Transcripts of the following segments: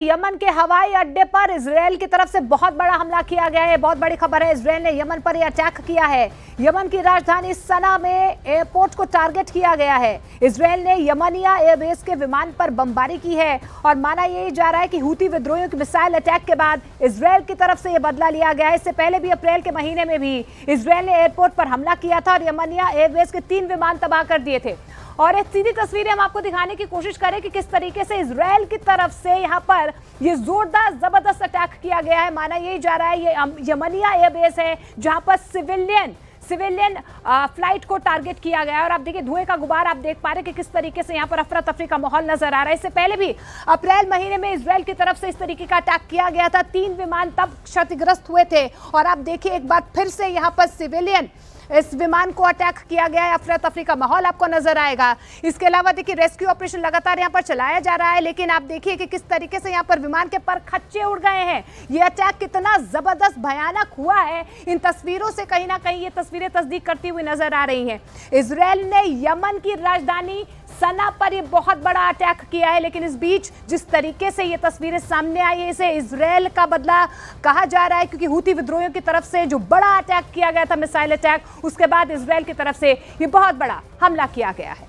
Yemen के हवाई अड्डे पर इजरायल की तरफ से बहुत बड़ा हमला किया गया है। बहुत बड़ी खबर है, इजरायल ने यमन पर यह अटैक किया है। यमन की राजधानी सना में एयरपोर्ट को टारगेट किया गया है। इजरायल ने यमनिया एयरबेस के विमान पर बमबारी की है और माना यही जा रहा है कि हूती विद्रोहियों के मिसाइल अटैक के बाद इजरायल की तरफ से यह बदला लिया गया है। इससे पहले भी अप्रैल के महीने में भी इजरायल ने एयरपोर्ट पर हमला किया था और यमनिया एयरबेस के 3 विमान तबाह कर दिए थे। और एक सीधी तस्वीरें हम आपको दिखाने की कोशिश करें कि किस तरीके से इजरायल की तरफ से यहां पर ये जोरदार जबरदस्त अटैक किया गया है। माना यही जा रहा है ये यमनिया एयरबेस है जहां पर सिविलियन फ्लाइट को टारगेट किया गया है। और आप देखिए धुएं का गुबार आप देख पा रहे हैं कि किस तरीके से यहां पर अफरा तफरी का माहौल नजर आ रहा है। इससे पहले भी अप्रैल महीने में इजरायल की तरफ से इस तरीके का अटैक किया गया था। 3 विमान तब क्षतिग्रस्त हुए थे और आप देखिए एक बार फिर से यहां पर सिविलियन इस विमान को अटैक किया गया है। अफरा तफरी का माहौल आपको नजर आएगा। इसके अलावा देखिए रेस्क्यू ऑपरेशन लगातार यहां पर चलाया जा रहा है, लेकिन आप देखिए कि किस तरीके से यहां पर विमान के पर खच्चे उड़ गए हैं। ये अटैक कितना जबरदस्त भयानक हुआ है, इन तस्वीरों से कहीं ना कहीं ये तस्वीरें तस्दीक करती हुई नजर आ रही हैं। इजरायल ने यमन की राजधानी सना पर ये बहुत बड़ा अटैक किया है, लेकिन इस बीच जिस तरीके से ये तस्वीरें सामने आई है इसे इजरायल का बदला कहा जा रहा है, क्योंकि हूती विद्रोहियों की तरफ से जो बड़ा अटैक किया गया था, मिसाइल अटैक, उसके बाद इजरायल की तरफ से ये बहुत बड़ा हमला किया गया है।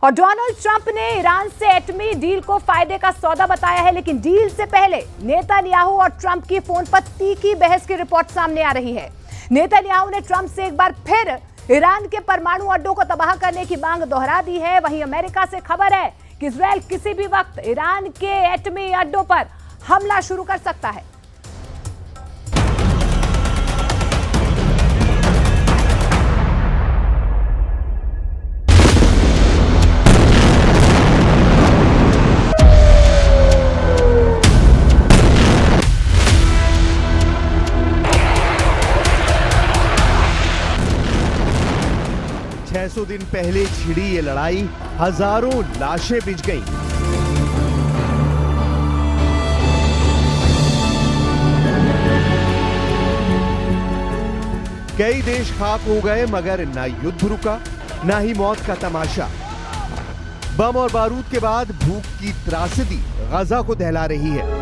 और डोनाल्ड ट्रंप ने ईरान से एटमी डील को फायदे का सौदा बताया है, लेकिन डील से पहले नेतन्याहू और ट्रंप की फोन पर तीखी बहस की रिपोर्ट सामने आ रही है। नेतन्याहू ने ट्रंप से एक बार फिर ईरान के परमाणु अड्डों को तबाह करने की मांग दोहरा दी है। वहीं अमेरिका से खबर है कि इजरायल किसी भी वक्त ईरान के एटमी अड्डों पर हमला शुरू कर सकता है। 600 दिन पहले छिड़ी ये लड़ाई, हजारों लाशें बिछ गईं। कई देश खाक हो गए, मगर ना युद्ध रुका, ना ही मौत का तमाशा। बम और बारूद के बाद भूख की त्रासदी गजा को दहला रही है।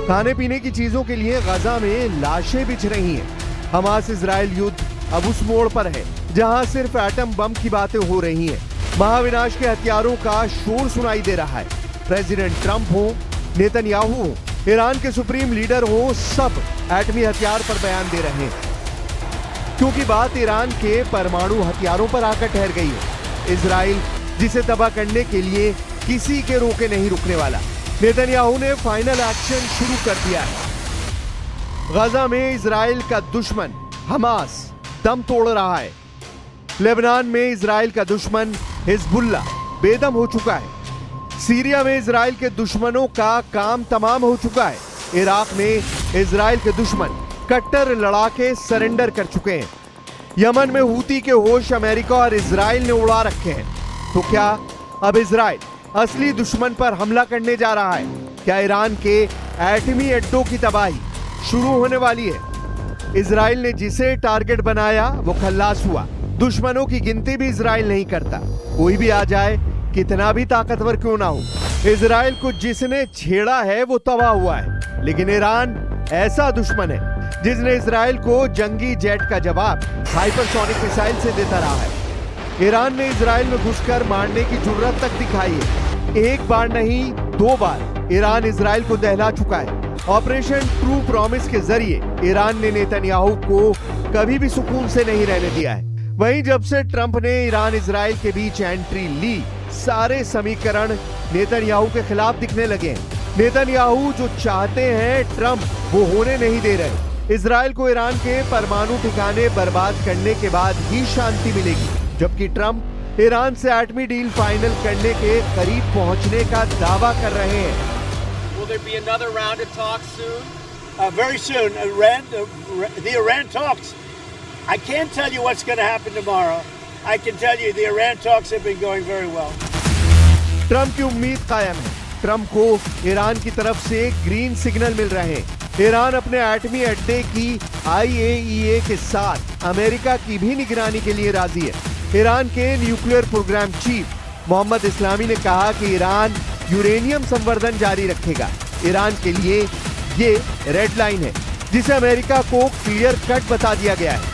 खाने पीने की चीजों के लिए गजा में लाशें बिछ रही हैं। हमास इजराइल युद्ध अब उस मोड़ पर है जहां सिर्फ एटम बम की बातें हो रही हैं। महाविनाश के हथियारों का शोर सुनाई दे रहा है। प्रेसिडेंट ट्रंप हो, नेतन्याहू हो, ईरान के सुप्रीम लीडर हो, सब एटमी हथियार पर बयान दे रहे हैं, क्योंकि बात ईरान के परमाणु हथियारों पर आकर ठहर गई है। इजराइल जिसे तबाह करने के लिए किसी के रोके नहीं रुकने वाला। नेतन्याहू ने फाइनल एक्शन शुरू कर दिया है। गजा में इजराइल का दुश्मन हमास दम तोड़ रहा है। लेबनान में इजराइल का दुश्मन हिजबुल्ला बेदम हो चुका है। सीरिया में इजराइल के दुश्मनों का काम तमाम हो चुका है। इराक में इजराइल के दुश्मन कट्टर लड़ाके सरेंडर कर चुके हैं। यमन में हूती के होश अमेरिका और इजराइल ने उड़ा रखे हैं। तो क्या अब इजराइल असली दुश्मन पर हमला करने जा रहा है? क्या ईरान के एटमी अड्डों की तबाही शुरू होने वाली है? इजराइल ने जिसे टारगेट बनाया वो खल्लास हुआ। दुश्मनों की गिनती भी इजराइल नहीं करता। कोई भी आ जाए, कितना भी ताकतवर क्यों ना हो, इजराइल को जिसने छेड़ा है वो तबाह हुआ है। लेकिन ईरान ऐसा दुश्मन है जिसने इजराइल को जंगी जेट का जवाब हाइपरसोनिक मिसाइल से देता रहा है। ईरान ने इजराइल में घुसकर मारने की जुर्रत तक दिखाई है। एक बार नहीं, 2 बार ईरान इजराइल को दहला चुका है। ऑपरेशन ट्रू प्रॉमिस के जरिए ईरान ने नेतन्याहू को कभी भी सुकून से नहीं रहने दिया है। वहीं जब से ट्रंप ने ईरान इजराइल के बीच एंट्री ली, सारे समीकरण नेतन्याहू के खिलाफ दिखने लगे हैं। नेतन्याहू जो चाहते हैं ट्रंप वो होने नहीं दे रहे। इजराइल को ईरान के परमाणु ठिकाने बर्बाद करने के बाद ही शांति मिलेगी, जबकि ट्रंप ईरान से एटमी डील फाइनल करने के करीब पहुंचने का दावा कर रहे हैं। Will there be another round of talks soon? Very soon. The Iran talks. I can't tell you what's going to happen tomorrow. I can tell you the Iran talks have been going very well. Trump की उम्मीद कायम है। Trump को Iran की तरफ से green signal मिल रहे हैं। ईरान अपने एटमी अड्डे की IAEA के साथ अमेरिका की भी निगरानी के लिए राजी है। ईरान के न्यूक्लियर प्रोग्राम चीफ मोहम्मद इस्लामी ने कहा कि ईरान यूरेनियम संवर्धन जारी रखेगा। ईरान के लिए ये रेड लाइन है जिसे अमेरिका को क्लियर कट बता दिया गया है।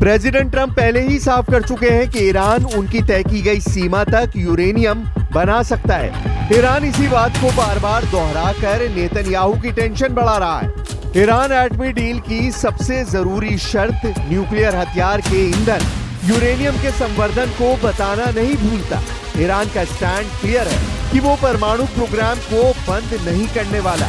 प्रेसिडेंट ट्रंप पहले ही साफ कर चुके हैं कि ईरान उनकी तय की गई सीमा तक यूरेनियम बना सकता है। ईरान इसी बात को बार बार दोहराकर नेतन्याहू की टेंशन बढ़ा रहा है। ईरान एटमी डील की सबसे जरूरी शर्त न्यूक्लियर हथियार के ईंधन यूरेनियम के संवर्धन को बताना नहीं भूलता। ईरान का स्टैंड क्लियर है कि वो परमाणु प्रोग्राम को बंद नहीं करने वाला।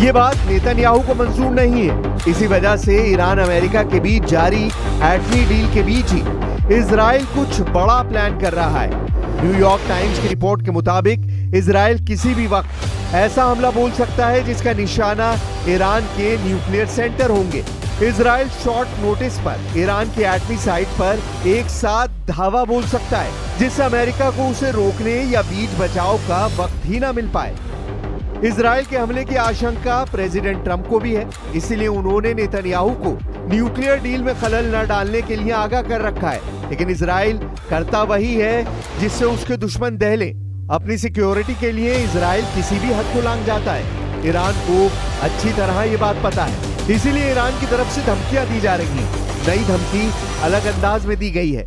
ये बात नेतन्याहू को मंजूर नहीं है। इसी वजह से ईरान अमेरिका के बीच जारी एटमी डील के बीच ही इजराइल कुछ बड़ा प्लान कर रहा है। न्यूयॉर्क टाइम्स की रिपोर्ट के मुताबिक इजराइल किसी भी वक्त ऐसा हमला बोल सकता है जिसका निशाना ईरान के न्यूक्लियर सेंटर होंगे। इजराइल शॉर्ट नोटिस पर ईरान की एटमी साइट पर एक साथ धावा बोल सकता है जिससे अमेरिका को उसे रोकने या बीच बचाव का वक्त ही ना मिल पाए। इजराइल के हमले की आशंका प्रेसिडेंट ट्रंप को भी है, इसीलिए उन्होंने नेतन्याहू को न्यूक्लियर डील में खलल न डालने के लिए आगाह कर रखा है। लेकिन इजराइल करता वही है जिससे उसके दुश्मन दहले। अपनी सिक्योरिटी के लिए इजराइल किसी भी हद को लांघ जाता है। ईरान को अच्छी तरह ये बात पता है, इसीलिए ईरान की तरफ से धमकियां दी जा रही हैं। नई धमकी अलग अंदाज में दी गई है।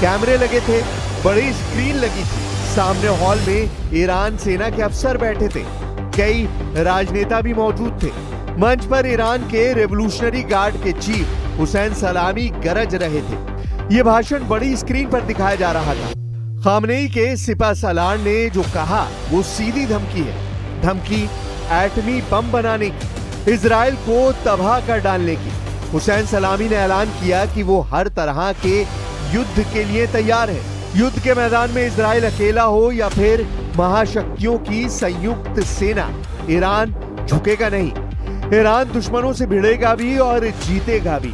कैमरे लगे थे, बड़ी स्क्रीन लगी थी, सामने हॉल में ईरान सेना के अफसर बैठे थे, कई राजनेता भी मौजूद थे। मंच पर ईरान के रेवोल्यूशनरी गार्ड के चीफ हुसैन सलामी गरज रहे थे। ये भाषण बड़ी स्क्रीन पर दिखाया जा रहा था। खामनेई के सिपह सालार ने जो कहा वो सीधी धमकी है। धमकी एटमी बम बनाने की, इजराइल को तबाह कर डालने की। हुसैन सलामी ने ऐलान किया कि वो हर तरह के युद्ध के लिए तैयार है। युद्ध के मैदान में इजराइल अकेला हो या फिर महाशक्तियों की संयुक्त सेना, ईरान झुकेगा नहीं। ईरान दुश्मनों से भिड़ेगा भी और जीतेगा भी।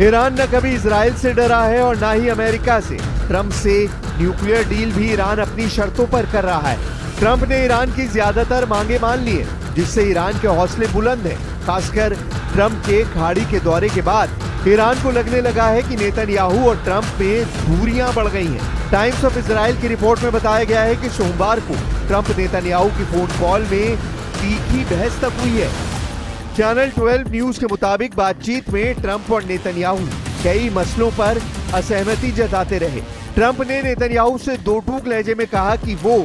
ईरान न कभी इजराइल से डरा है और ना ही अमेरिका से। ट्रंप से न्यूक्लियर डील भी ईरान अपनी शर्तों पर कर रहा है। ट्रंप ने ईरान की ज्यादातर मांगे मान ली है, जिससे ईरान के हौसले बुलंद हैं। खासकर ट्रंप के खाड़ी के दौरे के बाद ईरान को लगने लगा है कि नेतन्याहू और ट्रंप में दूरियां बढ़ गई हैं। टाइम्स ऑफ इजराइल की रिपोर्ट में बताया गया है कि सोमवार को ट्रंप नेतन्याहू की फोन कॉल में तीखी बहस तक हुई है। चैनल 12 न्यूज के मुताबिक बातचीत में ट्रंप और नेतन्याहू कई मसलों पर असहमति जताते रहे। ट्रंप ने नेतन्याहू से दो टूक लहजे में कहा कि वो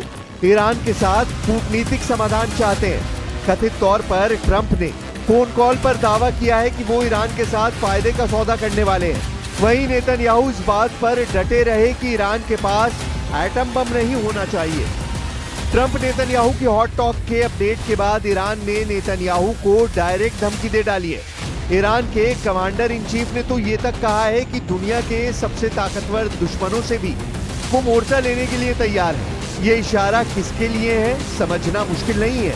ईरान के साथ कूटनीतिक समाधान चाहते हैं। कथित तौर पर ट्रंप ने फोन कॉल पर दावा किया है कि वो ईरान के साथ फायदे का सौदा करने वाले हैं। वहीं नेतन्याहू इस बात पर डटे रहे कि ईरान के पास एटम बम नहीं होना चाहिए। ट्रंप नेतन्याहू की हॉट टॉक के अपडेट के बाद ईरान ने नेतन्याहू को डायरेक्ट धमकी दे डाली है। ईरान के कमांडर इन चीफ ने तो ये तक कहा है कि दुनिया के सबसे ताकतवर दुश्मनों से भी वो मोर्चा लेने के लिए तैयार है। ये इशारा किसके लिए है समझना मुश्किल नहीं है।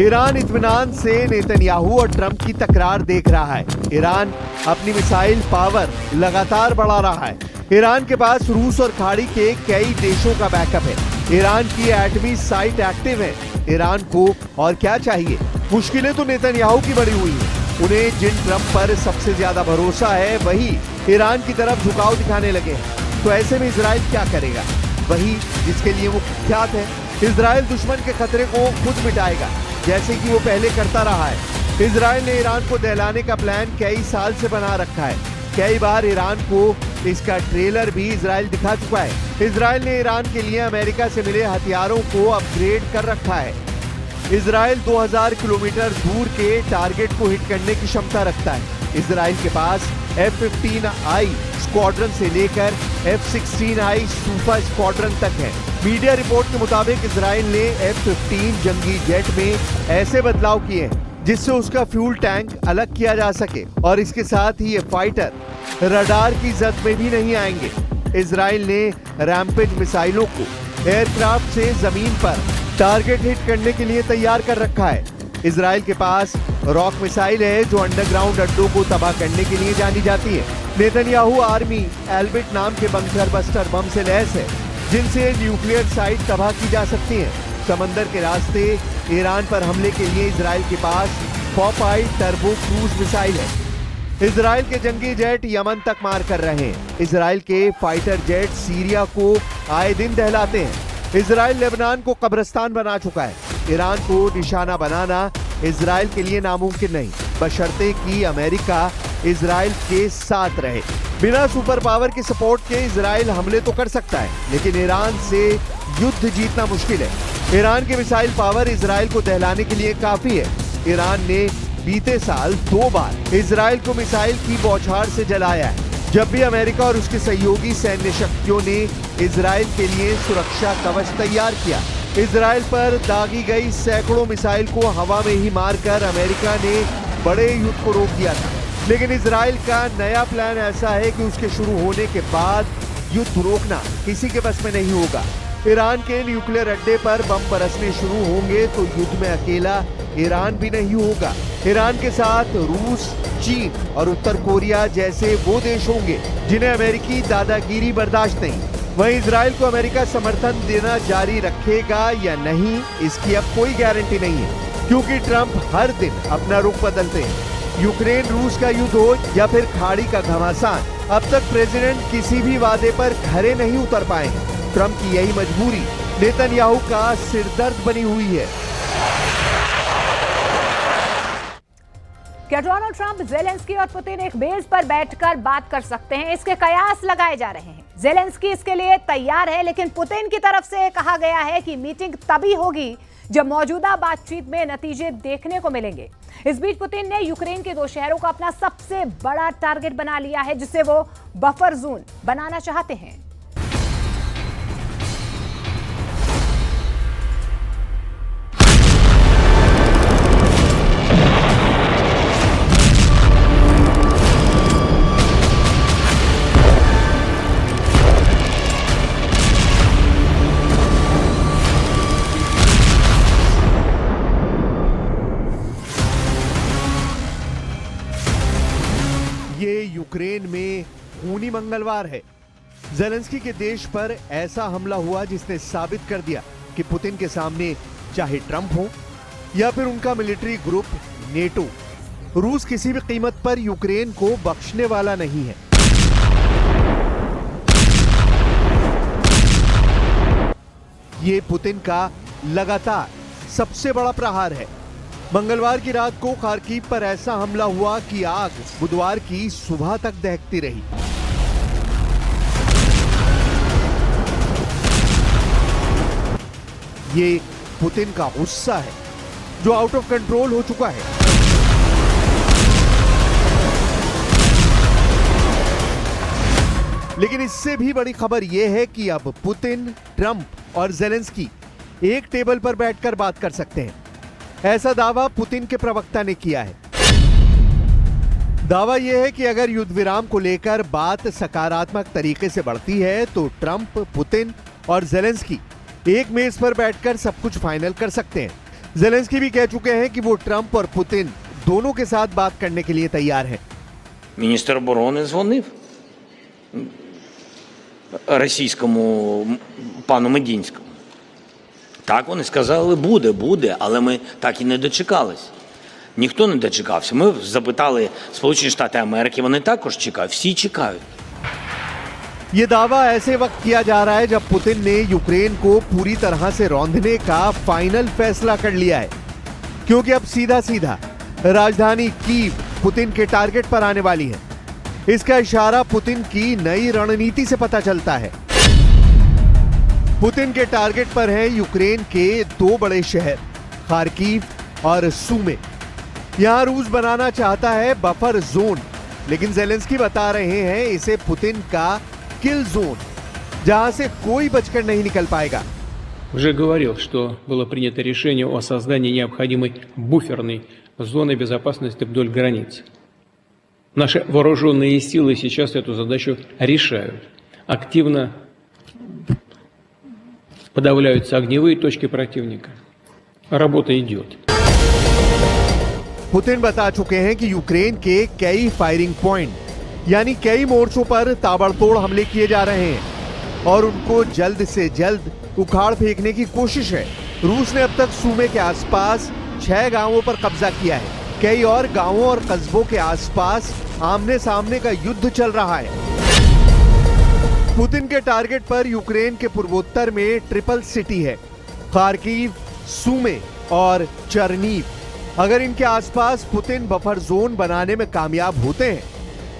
ईरान इत्मीनान से नेतन्याहू और ट्रंप की तकरार देख रहा है। ईरान अपनी मिसाइल पावर लगातार बढ़ा रहा है। ईरान के पास रूस और खाड़ी के कई देशों का बैकअप है। ईरान की एटमी साइट एक्टिव है। ईरान को और क्या चाहिए? मुश्किलें तो नेतन्याहू की बढ़ी हुई है। उन्हें जिन ट्रंप पर सबसे ज्यादा भरोसा है वही ईरान की तरफ झुकाव दिखाने लगे हैं। तो ऐसे में इजराइल क्या करेगा? वही जिसके लिए वो कुख्यात है। इजराइल दुश्मन के खतरे को खुद मिटाएगा, जैसे कि वो पहले करता रहा है। इजराइल ने ईरान को दहलाने का प्लान कई साल से बना रखा है। कई बार ईरान को इसका ट्रेलर भी इजराइल दिखा चुका है। इजराइल ने ईरान के लिए अमेरिका से मिले हथियारों को अपग्रेड कर रखा है। इजराइल 2000 किलोमीटर दूर के टारगेट को हिट करने की क्षमता रखता है। इजराइल के पास F-15I स्क्वाड्रन से लेकर F-16I सुपर स्क्वाड्रन तक है। मीडिया रिपोर्ट के मुताबिक इजराइल ने F-15 जंगी जेट में ऐसे बदलाव किए हैं जिससे उसका फ्यूल टैंक अलग किया जा सके और इसके साथ ही ये फाइटर रडार की जद में भी नहीं आएंगे। इजराइल ने रैम्पेज मिसाइलों को एयरक्राफ्ट से जमीन पर टारगेट हिट करने के लिए तैयार कर रखा है। इजराइल के पास रॉक मिसाइल है जो अंडरग्राउंड अड्डों को तबाह करने के लिए जानी जाती है। नेतन्याहू आर्मी एल्बिट नाम के बंकर बस्टर बम से लैस है जिनसे न्यूक्लियर साइट तबाह की जा सकती है। समंदर के रास्ते ईरान पर हमले के लिए इजराइल के पास पॉपाई टर्बो क्रूज मिसाइल है। इजराइल के जंगी जेट यमन तक मार कर रहे हैं। इजराइल के फाइटर जेट सीरिया को आए दिन दहलाते हैं। इजराइल लेबनान को कब्रिस्तान बना चुका है। ईरान को निशाना बनाना इजराइल के लिए नामुमकिन नहीं, बशर्ते कि अमेरिका इजराइल के साथ रहे। बिना सुपर पावर के सपोर्ट के इजराइल हमले तो कर सकता है, लेकिन ईरान से युद्ध जीतना मुश्किल है। ईरान की मिसाइल पावर इजराइल को दहलाने के लिए काफी है। ईरान ने बीते साल 2 बार इजराइल को मिसाइल की बौछार से जलाया है, जब भी अमेरिका और उसके सहयोगी सैन्य शक्तियों ने इजराइल के लिए सुरक्षा कवच तैयार किया। इजराइल पर दागी गई सैकड़ों मिसाइल को हवा में ही मारकर अमेरिका ने बड़े युद्ध को रोक दिया था। लेकिन इजराइल का नया प्लान ऐसा है कि उसके शुरू होने के बाद युद्ध रोकना किसी के बस में नहीं होगा। ईरान के न्यूक्लियर अड्डे पर बम बरसने शुरू होंगे तो युद्ध में अकेला ईरान भी नहीं होगा। ईरान के साथ रूस, चीन और उत्तर कोरिया जैसे वो देश होंगे जिन्हें अमेरिकी दादागिरी बर्दाश्त नहीं। वहीं इजराइल को अमेरिका समर्थन देना जारी रखेगा या नहीं, इसकी अब कोई गारंटी नहीं है, क्योंकि ट्रंप हर दिन अपना रुख बदलते हैं। यूक्रेन रूस का युद्ध हो या फिर खाड़ी का घमासान, अब तक प्रेसिडेंट किसी भी वादे पर खरे नहीं उतर पाए हैं। ट्रंप की यही मजबूरी नेतन्याहू का सिरदर्द बनी हुई है। क्या डोनाल्ड ट्रंप, जेलेंस्की और पुतिन एक मेज पर बैठकर बात कर सकते हैं? इसके कयास लगाए जा रहे हैं। जेलेंस्की इसके लिए तैयार है, लेकिन पुतिन की तरफ से कहा गया है कि मीटिंग तभी होगी जब मौजूदा बातचीत में नतीजे देखने को मिलेंगे। इस बीच पुतिन ने यूक्रेन के 2 शहरों को अपना सबसे बड़ा टारगेट बना लिया है, जिसे वो बफर जोन बनाना चाहते हैं। यूक्रेन में खूनी मंगलवार है। जेलेंस्की के देश पर ऐसा हमला हुआ जिसने साबित कर दिया कि पुतिन के सामने चाहे ट्रंप हो या फिर उनका मिलिट्री ग्रुप नेटो, रूस किसी भी कीमत पर यूक्रेन को बख्शने वाला नहीं है। ये पुतिन का लगातार सबसे बड़ा प्रहार है। मंगलवार की रात को खार्किव पर ऐसा हमला हुआ कि आग बुधवार की सुबह तक दहकती रही। ये पुतिन का गुस्सा है जो आउट ऑफ कंट्रोल हो चुका है। लेकिन इससे भी बड़ी खबर यह है कि अब पुतिन, ट्रंप और जेलेंस्की एक टेबल पर बैठकर बात कर सकते हैं। ऐसा दावा पुतिन के प्रवक्ता ने किया है। दावा यह है कि अगर युद्ध विराम को लेकर बात सकारात्मक तरीके से बढ़ती है तो ट्रंप, पुतिन और जेलेंस्की एक मेज पर बैठकर सब कुछ फाइनल कर सकते हैं। जेलेंस्की भी कह चुके हैं कि वो ट्रंप और पुतिन दोनों के साथ बात करने के लिए तैयार हैं। Міністр оборони дзвонив російському пану Медінському. Так, вони сказали, буде, але ми так і не дочекались. Ніхто не дочекався. Ми запитали Сполучені Штати Америки, вони також чекають, всі чекають. ये दावा ऐसे वक्त किया जा रहा है जब पुतिन ने यूक्रेन को पूरी तरह से रौंदने का फाइनल फैसला कर लिया है, क्योंकि अब सीधा सीधा राजधानी कीव पुतिन के टारगेट पर आने वाली है। इसका इशारा पुतिन की नई रणनीति से पता चलता है। पुतिन के टारगेट पर हैं यूक्रेन के दो बड़े शहर खार्किव और सूमे। यहां रूस बनाना चाहता है बफर जोन, लेकिन जेलेंस्की बता रहे हैं इसे पुतिन का किल जोन, जहां से कोई बचकर नहीं निकल पाएगा। Уже говорил, что было принято решение о создании необходимой буферной зоны безопасности вдоль границ. Наши вооруженные силы сейчас эту задачу решают. Активно подавляются огневые точки противника. Работа идет. पुतिन बता चुके हैं कि यूक्रेन के कई फायरिंग पॉइंट यानी कई मोर्चों पर ताबड़तोड़ हमले किए जा रहे हैं और उनको जल्द से जल्द उखाड़ फेंकने की कोशिश है। रूस ने अब तक सूमे के आसपास 6 गांवों पर कब्जा किया है। कई और गांवों और कस्बों के आसपास आमने सामने का युद्ध चल रहा है। पुतिन के टारगेट पर यूक्रेन के पूर्वोत्तर में ट्रिपल सिटी है, खार्किव, सूमे और चर्नीव। अगर इनके आसपास पुतिन बफर जोन बनाने में कामयाब होते हैं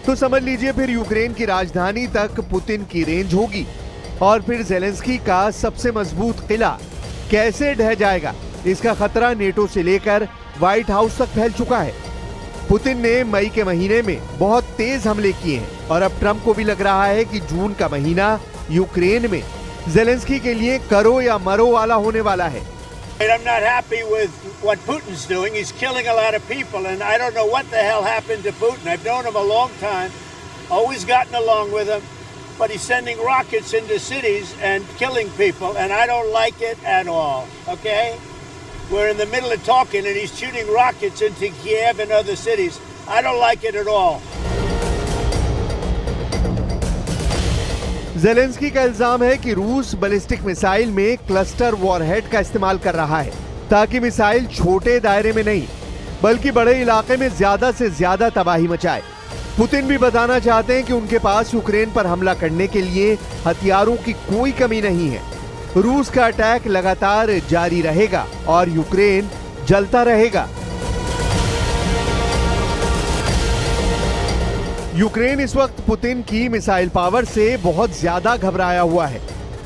तो समझ लीजिए फिर यूक्रेन की राजधानी तक पुतिन की रेंज होगी और फिर जेलेंस्की का सबसे मजबूत किला कैसे ढह जाएगा, इसका खतरा नेटो से लेकर व्हाइट हाउस तक फैल चुका है। पुतिन ने मई के महीने में बहुत तेज हमले किए हैं और अब ट्रंप को भी लग रहा है कि जून का महीना यूक्रेन में जेलेंस्की के लिए करो या मरो वाला होने वाला है। I'm not happy with what Putin's doing. He's killing a lot of people, and I don't know what the hell happened to Putin. I've known him a long time, always gotten along with him, but he's sending rockets into cities and killing people, and I don't like it at all, okay? We're in the middle of talking, and he's shooting rockets into Kiev and other cities. I don't like it at all. Zelensky का इल्जाम है कि रूस ballistic missile में cluster warhead का इस्तेमाल कर रहा है ताकि मिसाइल छोटे दायरे में नहीं बल्कि बड़े इलाके में ज्यादा से ज्यादा तबाही मचाए। पुतिन भी बताना चाहते हैं कि उनके पास यूक्रेन पर हमला करने के लिए हथियारों की कोई कमी नहीं है। रूस का अटैक लगातार जारी रहेगा और यूक्रेन जलता रहेगा। यूक्रेन इस वक्त पुतिन की मिसाइल पावर से बहुत ज्यादा घबराया हुआ है।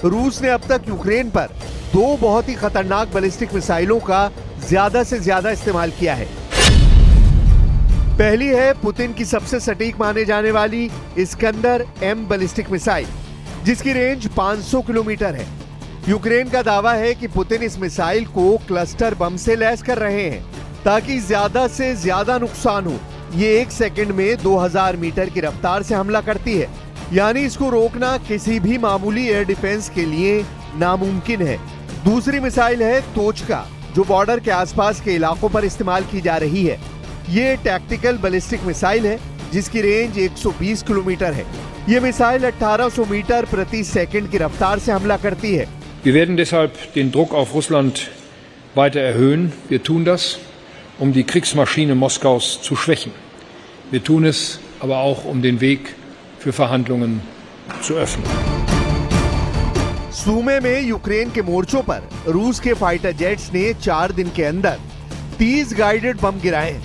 रूस ने अब तक यूक्रेन पर 2 बहुत ही खतरनाक बैलिस्टिक मिसाइलों का ज्यादा से ज्यादा इस्तेमाल किया है। पहली है पुतिन की सबसे सटीक माने जाने वाली इस्कंदर M बैलिस्टिक मिसाइल, जिसकी रेंज 500 किलोमीटर है। यूक्रेन का दावा है कि पुतिन इस मिसाइल को क्लस्टर बम से लैस कर रहे हैं ताकि ज्यादा से ज्यादा नुकसान हो। ये 1 सेकंड में 2000 मीटर की रफ्तार से हमला करती है, यानी इसको रोकना किसी भी मामूली एयर डिफेंस के लिए नामुमकिन है। दूसरी मिसाइल है तोचका, जो बॉर्डर के आसपास के इलाकों पर इस्तेमाल की जा रही है। ये टैक्टिकल बैलिस्टिक मिसाइल है जिसकी रेंज 120 किलोमीटर है। ये मिसाइल 1800 मीटर प्रति सेकंड की रफ्तार से हमला करती है। Wir werden deshalb den Druck auf Russland weiter erhöhen. Wir tun das, um die Kriegsmaschine Moskaus zu schwächen. Wir tun es aber auch, um den Weg für Verhandlungen zu öffnen. सूमे में Ukraine के मोर्चों पर रूस के fighter jets ने 4 दिन के अंदर 30 गाइडेड बम गिराए,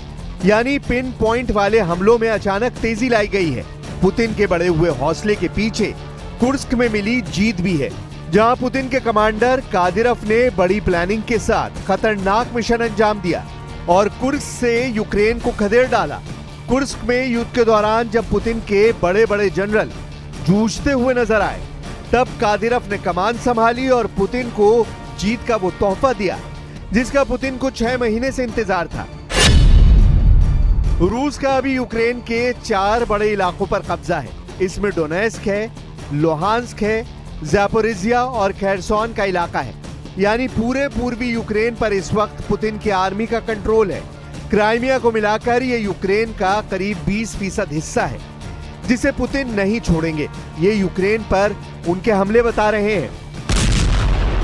यानी पिन पॉइंट वाले हमलों में अचानक तेजी लाई गई है। पुतिन के बढ़े हुए हौसले के पीछे कुर्स्क में मिली जीत भी है, जहां पुतिन के कमांडर कादिरफ ने बड़ी प्लानिंग के साथ खतरनाक मिशन अंजाम दिया और कुर्स्क से यूक्रेन को खदेड़ डाला। कुर्स्क में युद्ध के दौरान जब पुतिन के बड़े बड़े जनरल जूझते हुए नजर आए, तब कादिरफ ने कमान संभाली और पुतिन को जीत का वो तोहफा दिया जिसका पुतिन को 6 महीने से इंतजार था। रूस का अभी यूक्रेन के 4 बड़े इलाकों पर कब्जा है। इसमें डोनेस्क है, लुहांस्क है, ज़ैपोरिजिया और खेरसोन का इलाका है। यानी पूरे पूर्वी यूक्रेन पर इस वक्त पुतिन की आर्मी का कंट्रोल है। क्राइमिया को मिलाकर ये यूक्रेन का करीब 20% हिस्सा है, जिसे पुतिन नहीं छोड़ेंगे। ये यूक्रेन पर उनके हमले बता रहे हैं।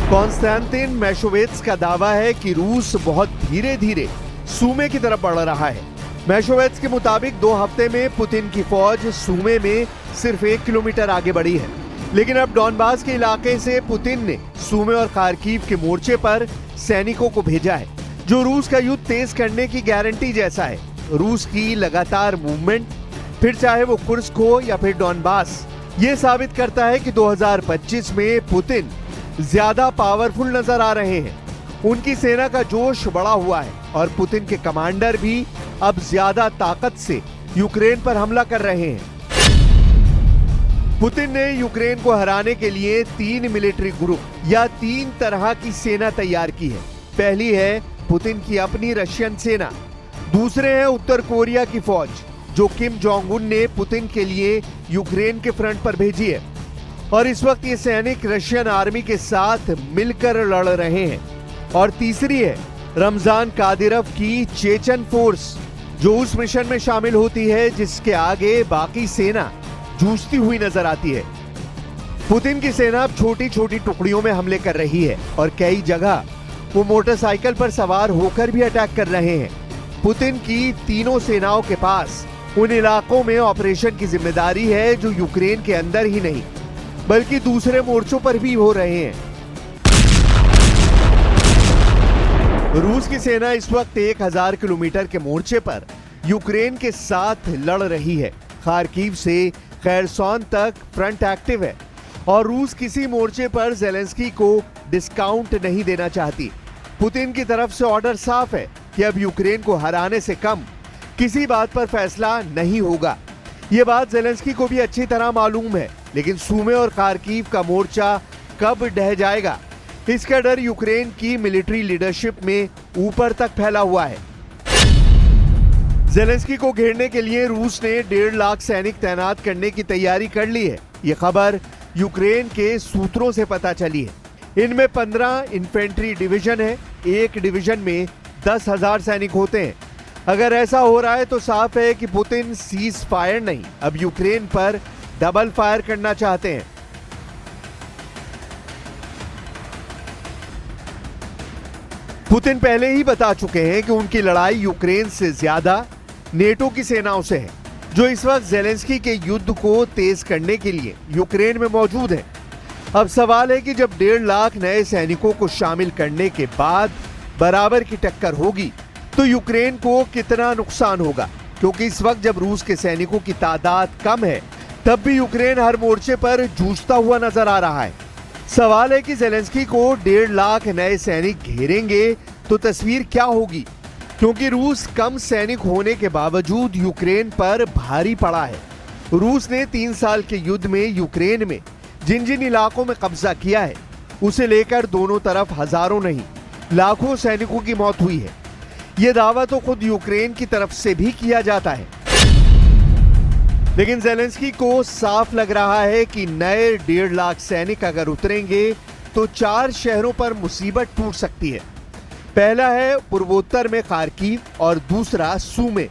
कॉन्स्टेंटिन मैशोवेट्स का दावा है कि रूस बहुत धीरे धीरे सूमे की तरफ बढ़ रहा है। मैशोवेट्स के मुताबिक 2 हफ्ते में पुतिन की फौज सूमे में सिर्फ 1 किलोमीटर आगे बढ़ी है। लेकिन अब डॉनबास के इलाके से पुतिन ने सूमे और खार्किव के मोर्चे पर सैनिकों को भेजा है, जो रूस का युद्ध तेज करने की गारंटी जैसा है। रूस की लगातार मूवमेंट, फिर चाहे वो कुर्स्क हो या फिर डॉनबास, ये साबित करता है कि 2025 में पुतिन ज्यादा पावरफुल नजर आ रहे हैं। उनकी सेना का जोश बढ़ा हुआ है और पुतिन के कमांडर भी अब ज्यादा ताकत से यूक्रेन पर हमला कर रहे हैं। पुतिन ने यूक्रेन को हराने के लिए 3 मिलिट्री ग्रुप या 3 तरह की सेना तैयार की है। पहली है पुतिन की अपनी रशियन सेना, दूसरे है उत्तर कोरिया की फौज, जो किम जोंग उन ने पुतिन के लिए यूक्रेन के फ्रंट पर भेजी है, और इस वक्त ये सैनिक रशियन आर्मी के साथ मिलकर लड़ रहे हैं। और तीसरी है रमजान कादिरव की चेचन फोर्स, जो उस मिशन में शामिल होती है जिसके आगे बाकी सेना जूझती हुई नजर आती है। पुतिन की सेना अब छोटी छोटी टुकड़ियों में हमले कर रही है और कई जगह वो मोटरसाइकिल पर सवार होकर भी अटैक कर रहे हैं। पुतिन की तीनों सेनाओं के पास उन इलाकों में ऑपरेशन की जिम्मेदारी है जो यूक्रेन के अंदर ही नहीं बल्कि दूसरे मोर्चों पर भी हो रहे हैं। रूस की सेना इस वक्त 1000 किलोमीटर के मोर्चे पर यूक्रेन के साथ लड़ रही है। खार्किव से खेरसोन तक फ्रंट एक्टिव है और रूस किसी मोर्चे पर ज़ेलेंस्की को डिस्काउंट नहीं देना चाहती। पुतिन की तरफ से ऑर्डर साफ है कि अब यूक्रेन को हराने से कम किसी बात पर फैसला नहीं होगा। ये बात ज़ेलेंस्की को भी अच्छी तरह मालूम है, लेकिन सूमे और खार्किव का मोर्चा कब ढह जाएगा, इसका डर यूक्रेन की मिलिट्री लीडरशिप में ऊपर तक फैला हुआ है। ज़ेलेंस्की को घेरने के लिए रूस ने 1.5 लाख सैनिक तैनात करने की तैयारी कर ली है। ये खबर यूक्रेन के सूत्रों से पता चली है। इनमें 15 इन्फेंट्री डिवीजन है। एक डिवीजन में 10,000 सैनिक होते हैं। अगर ऐसा हो रहा है तो साफ है कि पुतिन सीज फायर नहीं, अब यूक्रेन पर डबल फायर करना चाहते हैं। पुतिन पहले ही बता चुके हैं कि उनकी लड़ाई यूक्रेन से ज्यादा नेटो की सेनाओं से है, जो इस वक्त ज़ेलेंस्की के युद्ध को तेज करने के लिए यूक्रेन में मौजूद है। अब सवाल है कि जब 1.5 लाख नए सैनिकों को शामिल करने के बाद बराबर की टक्कर होगी तो यूक्रेन को कितना नुकसान होगा, क्योंकि इस वक्त जब रूस के सैनिकों की तादाद कम है तब भी यूक्रेन हर मोर्चे पर जूझता हुआ नजर आ रहा है। सवाल है कि ज़ेलेंस्की को 1.5 लाख नए सैनिक घेरेंगे तो तस्वीर क्या होगी, क्योंकि रूस कम सैनिक होने के बावजूद यूक्रेन पर भारी पड़ा है। रूस ने 3 साल के युद्ध में यूक्रेन में जिन जिन इलाकों में कब्जा किया है उसे लेकर दोनों तरफ हजारों नहीं लाखों सैनिकों की मौत हुई है। यह दावा तो खुद यूक्रेन की तरफ से भी किया जाता है, लेकिन ज़ेलेंस्की को साफ लग रहा है कि नए 1.5 लाख सैनिक अगर उतरेंगे तो 4 शहरों पर मुसीबत टूट सकती है। पहला है पूर्वोत्तर में खार्किव और दूसरा सूमे।